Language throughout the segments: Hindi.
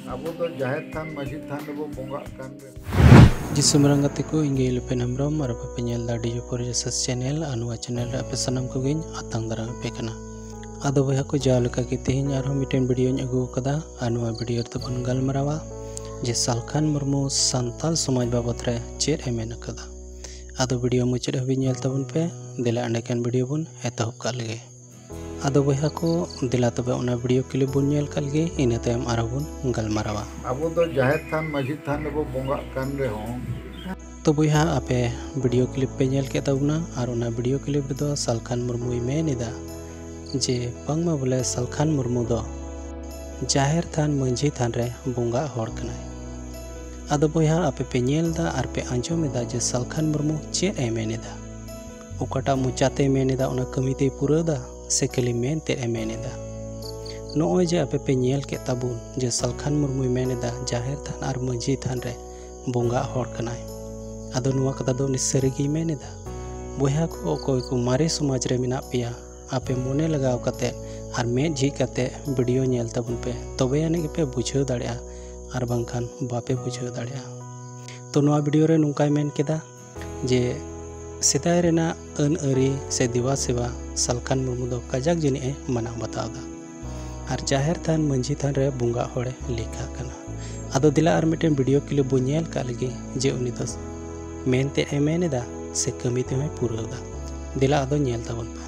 Abu do jahet than masjid than rebo bonga kan. Jisu marangati ko inge lepen hamrom arape penyel dadi jupor Jesus channel anua channel ape sanam ko gin atang darang pe kana. Ado boya ko jaw leka ki tehin arho miten video nya agu kada anua video tebun galmarawa je Salkhan Murmu santal somaj babot re chet emen kada. Ado video muchet habi nyel tabun pe dela andekan video bun etohop kal ge. Ado boya ko dila tobe ona video clip bun nyel kal ge ina tayam arabun galmarawa. Abu do jahet than masjid than rebo bonga kan reho. तो बोया आपे वीडियो क्लिप पे नेल के तबना और उना वीडियो क्लिप दो सलखान मुर्मू मेनिदा जे बांगमा बोले सलखान मुर्मू दो जाहिर थान मंझी थान रे बोंगा हर कनाय आदो बोया आपे पे नेल दा और पे आंजोमेदा जे सलखान मुर्मू चेद ए मेनिदा ओकाटा मुचाते मेनिदा उना कमिते पूरा दा से कली मेन ते ए मेनिदा नोय जे आपे पे नेल के तबुन जे सलखान मुर्मू मेनिदा जाहिर थान और मंझी थान रे बोंगा हर कनाय आदो नुआ कथा दो निसरगी मेनेदा बोया को कोई को मारे समाज रे मिना पिया आपे मोने लगाव कते और में झी कते वीडियो नेल तबन पे तबे यानी पे बुझाव दाड़िया और बांखान बापे बुझाव दाड़िया तो नुआ वीडियो रे नुकाय मेन केदा जे सेदाय रेना अन अरी से दिवा सेवा सलखान मुर्मू दो कजाक जिनी ए मना बतावदा और जाहिर थान मंझी थान रे बुंगा होड़े लिखा कना आदो दिला और मिटेन वीडियो क्लिप बो नेल का लगी जे उनी दो मेनते एमेनेदा से कमिते में पूरादा दिला आदो नेल तबन पा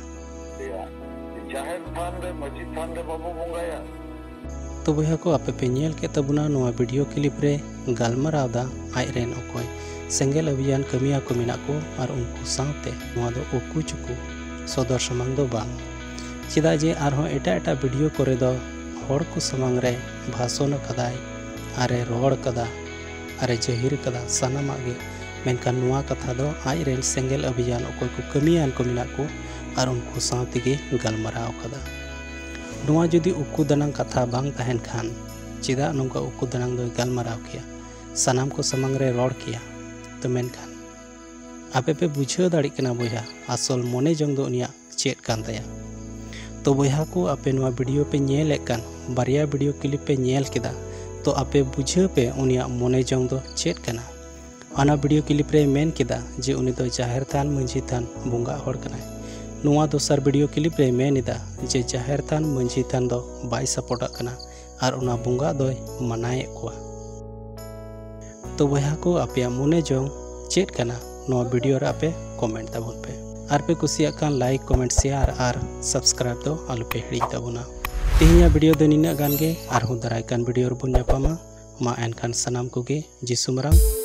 जाहिर थान रे मस्जिद थान रे बाबू बोंगाया तो बोया को आपे पे नेल के तबुना नोआ वीडियो क्लिप रे गालमरावदा आय रेन ओकोय सेंगेल अभियान कमिया को मिना को और उनको साथे नोआ दो ओकु चुकु सदर समांग दो बांग चिदा जे आरहो एटा एटा वीडियो करे दो हर को समांग रे भाषण कदाय अरे रोड़ कदा अरे जहिर कदा सनामा गे मेनकान नुआ कथा दो आज रेल सेंगेल अभियान ओकोय को कमियान को मिना को और उनको साथ गे गलमराव कदा नुआ जुदी उकु दनांग कथा बांग तहन खान चिदा नोंका उकु दनांग दो गलमराव किया सनाम को समंग रे रोड़ किया तो मेनकान आपे पे बुझाव दाड़ी कना बोया असल मोने जंग दो उनिया चेत कान तया तो बोया को आपे नुआ वीडियो पे नेल कान बारिया वीडियो क्लिप पे नेल केदा तो आपे बुझाव पे उनिया मोने जंग दो चेत कना आना वीडियो क्लिप रे मेन केदा जे उनी दो जाहिर थान मंझी थान बोंगा हर कनाय नुआ दोसर वीडियो क्लिप रे मेनिदा जे जाहिर थान मंझी थान दो बाय सपोर्टा कना और उना बोंगा दोय मनाए कोआ तो बोया को आपे मोने जंग चेत कना नुआ वीडियो रे आपे कमेंट ताबन पे आर पे कुसिया कान लाइक कमेंट शेयर और सब्सक्राइब दो आलुपे हिड़ी ताबुना तेहिया वीडियो दो निना गान गे आर हूं दाराय कान वीडियो रे बुन न्यापामा मा एनखान सनाम को गे जिसु मरांग